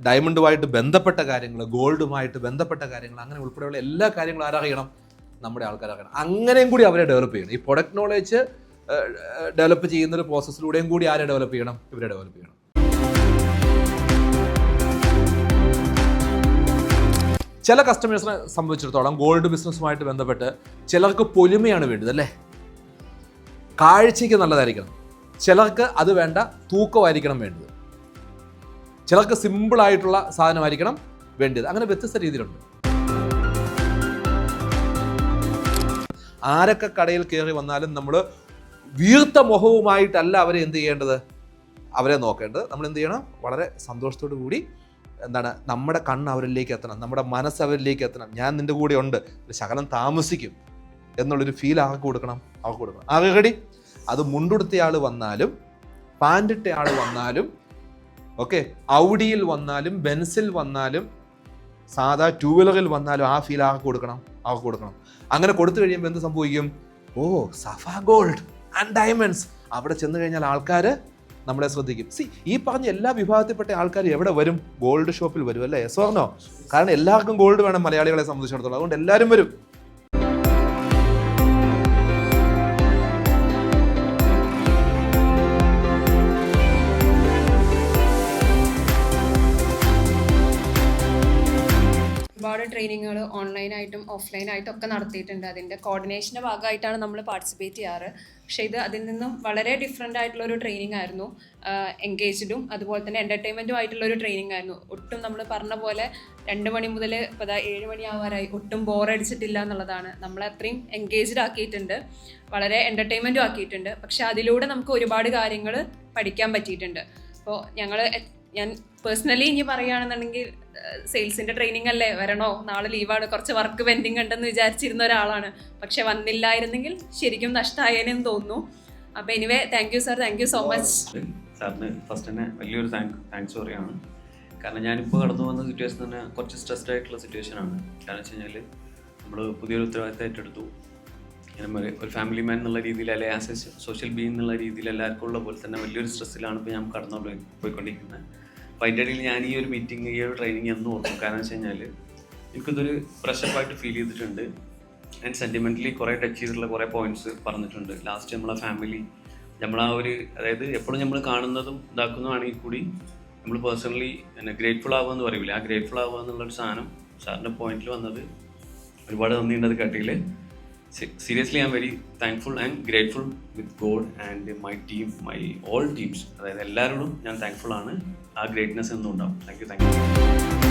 ഡയമണ്ടുമായിട്ട് ബന്ധപ്പെട്ട കാര്യങ്ങൾ, ഗോൾഡുമായിട്ട് ബന്ധപ്പെട്ട കാര്യങ്ങൾ, അങ്ങനെ ഉൾപ്പെടെയുള്ള എല്ലാ കാര്യങ്ങളും ആരറിയണം? നമ്മുടെ ആൾക്കാരറിയണം. അങ്ങനെയും കൂടി അവരെ ഡെവലപ്പ് ചെയ്യണം. ഈ പ്രൊഡക്റ്റ് നോളേജ് ഡെവലപ്പ് ചെയ്യുന്ന ഒരു പ്രോസസ്സിലൂടെയും കൂടി ആരെ ഡെവലപ്പ് ചെയ്യണം? ഇവരെ ഡെവലപ്പ് ചെയ്യണം. ചില കസ്റ്റമേഴ്സിനെ സംബന്ധിച്ചിടത്തോളം ഗോൾഡ് ബിസിനസ്സുമായിട്ട് ബന്ധപ്പെട്ട് ചിലർക്ക് പൊലിമയാണ് വേണ്ടത്, അല്ലേ? കാഴ്ചയ്ക്ക് നല്ലതായിരിക്കണം. ചിലർക്ക് അത് വേണ്ട, തൂക്കമായിരിക്കണം വേണ്ടത്. ചിലർക്ക് സിമ്പിളായിട്ടുള്ള സാധനമായിരിക്കണം വേണ്ടത്. അങ്ങനെ വ്യത്യസ്ത രീതിയിലുണ്ട്. ആരൊക്കെ കടയിൽ കയറി വന്നാലും നമ്മൾ വീർത്ത മുഖവുമായിട്ടല്ല അവരെ എന്ത് ചെയ്യേണ്ടത്? അവരെ നോക്കേണ്ടത്. നമ്മൾ എന്ത് ചെയ്യണം? വളരെ സന്തോഷത്തോടു കൂടി നമ്മുടെ കണ്ണ് അവരിലേക്ക് എത്തണം, നമ്മുടെ മനസ്സ് അവരിലേക്ക് എത്തണം. ഞാൻ നിൻ്റെ കൂടെ ഉണ്ട്, ഒരു ശകലം താമസിക്കും എന്നുള്ളൊരു ഫീൽ അവർക്ക് കൊടുക്കണം. ആകെടി അത് മുണ്ടുടുത്തയാൾ വന്നാലും പാൻറ്റിട്ടയാൾ വന്നാലും ഓക്കെ, ഔഡിയിൽ വന്നാലും ബെൻസിൽ വന്നാലും സാധാ ടൂ വീലറിൽ വന്നാലും ആ ഫീൽ അവർക്ക് കൊടുക്കണം. അങ്ങനെ കൊടുത്തു കഴിയുമ്പോൾ എന്ത് സംഭവിക്കും? ഓ, സഫ ഗോൾഡ് ആൻഡ് ഡയമണ്ട്സ്. അവിടെ ചെന്ന് കഴിഞ്ഞാൽ ആൾക്കാർ നമ്മളെ ശ്രദ്ധിക്കും. ഈ പറഞ്ഞ എല്ലാ വിഭാഗത്തിൽപ്പെട്ട ആൾക്കാർ എവിടെ വരും? ഗോൾഡ് ഷോപ്പിൽ വരും, അല്ലേ? Yes or no? കാരണം എല്ലാവർക്കും ഗോൾഡ് വേണം മലയാളികളെ സംബന്ധിച്ചിടത്തോളം. അതുകൊണ്ട് എല്ലാവരും വരും. ഒരുപാട് ട്രെയിനിങ്ങുകൾ ഓൺലൈനായിട്ടും ഓഫ്ലൈനായിട്ടും ഒക്കെ നടത്തിയിട്ടുണ്ട്. അതിൻ്റെ കോർഡിനേഷൻ്റെ ഭാഗമായിട്ടാണ് നമ്മൾ പാർട്ടിസിപ്പേറ്റ് ചെയ്യാറ്. പക്ഷേ ഇത് അതിൽ നിന്നും വളരെ ഡിഫറെൻ്റ് ആയിട്ടുള്ളൊരു ട്രെയിനിങ് ആയിരുന്നു. എൻഗേജ്ഡും അതുപോലെ തന്നെ എൻ്റർടൈൻമെൻറ്റും ആയിട്ടുള്ളൊരു ട്രെയിനിങ് ആയിരുന്നു. ഒട്ടും നമ്മൾ പറഞ്ഞ പോലെ 2 മണി മുതൽ ഇപ്പോൾ 7 മണി ആവാറായി, ഒട്ടും ബോറടിച്ചിട്ടില്ല എന്നുള്ളതാണ്. നമ്മളെ അത്രയും എൻഗേജ്ഡ് ആക്കിയിട്ടുണ്ട്, വളരെ എൻ്റർടൈൻമെൻറ്റും ആക്കിയിട്ടുണ്ട്. പക്ഷേ അതിലൂടെ നമുക്ക് ഒരുപാട് കാര്യങ്ങൾ പഠിക്കാൻ പറ്റിയിട്ടുണ്ട്. അപ്പോൾ ഞാൻ പേഴ്സണലി ഇനി പറയുകയാണെന്നുണ്ടെങ്കിൽ സെയിൽസിൻ്റെ ട്രെയിനിങ് അല്ലേ, വരണോ, നാളെ ലീവാണ്, കുറച്ച് വർക്ക് പെൻഡിങ് ഉണ്ടെന്ന് വിചാരിച്ചിരുന്ന ഒരാളാണ്. പക്ഷെ വന്നില്ലായിരുന്നെങ്കിൽ ശരിക്കും നഷ്ടമായേനെന്ന് തോന്നുന്നു. അപ്പോൾ anyway, thank you sir, thank you so much. സാറിന് ഫസ്റ്റ് തന്നെ വലിയൊരു താങ്ക്സ് പറയുകയാണ്. കാരണം ഞാനിപ്പോൾ കടന്നു വന്ന സിറ്റുവേഷൻ തന്നെ കുറച്ച് സ്ട്രെസ്ഡ് ആയിട്ടുള്ള സിറ്റുവേഷനാണ്. കാരണം വെച്ച് കഴിഞ്ഞാൽ നമ്മൾ പുതിയൊരു ഉത്തരവാദിത്തം ഏറ്റെടുത്തു. ഇങ്ങനെ ഒരു ഫാമിലി മാൻ എന്നുള്ള രീതിയിൽ, അല്ലെങ്കിൽ ആസ് എ സോഷ്യൽ ബീയിങ് എന്നുള്ള രീതിയിൽ എല്ലാവർക്കും ഉള്ള പോലെ തന്നെ വലിയൊരു സ്ട്രെസ്സിലാണ് ഇപ്പോൾ ഞാൻ പോയിക്കൊണ്ടിരിക്കുന്നത്. അപ്പോൾ അതിൻ്റെ ഇടയിൽ ഞാൻ ഈ ഒരു മീറ്റിംഗ്, ഈ ഒരു ട്രെയിനിങ് എന്ന് ഓർക്കും. കാരണം വെച്ച് കഴിഞ്ഞാൽ എനിക്കിതൊരു പ്രഷറായിട്ട് ഫീൽ ചെയ്തിട്ടുണ്ട്. ആൻഡ് സെൻറ്റിമെൻ്റലി കുറേ ടച്ച് ചെയ്തിട്ടുള്ള കുറേ പോയിൻറ്റ്സ് പറഞ്ഞിട്ടുണ്ട്. ലാസ്റ്റ് നമ്മളെ ഫാമിലി, നമ്മളാ ഒരു, അതായത് എപ്പോഴും നമ്മൾ കാണുന്നതും ഇതാക്കുന്നതാണെങ്കിൽ കൂടി നമ്മൾ പേഴ്സണലി ഗ്രേറ്റ്ഫുൾ ആവുക എന്ന് പറയില്ല, ആ ഗ്രേറ്റ്ഫുൾ ആവുക എന്നുള്ളൊരു സാധനം സാറിൻ്റെ പോയിന്റിൽ വന്നത് ഒരുപാട് നന്ദിയുണ്ട്. അത് കേട്ടതിൽ seriously I'm very thankful and grateful with God and my team, my all teams. അതായത് എല്ലാവരോടും ഞാൻ താങ്ക്ഫുൾ ആണ്. ആ ഗ്രേറ്റ്നെസ് എന്നും ഉണ്ടാവും. Thank you.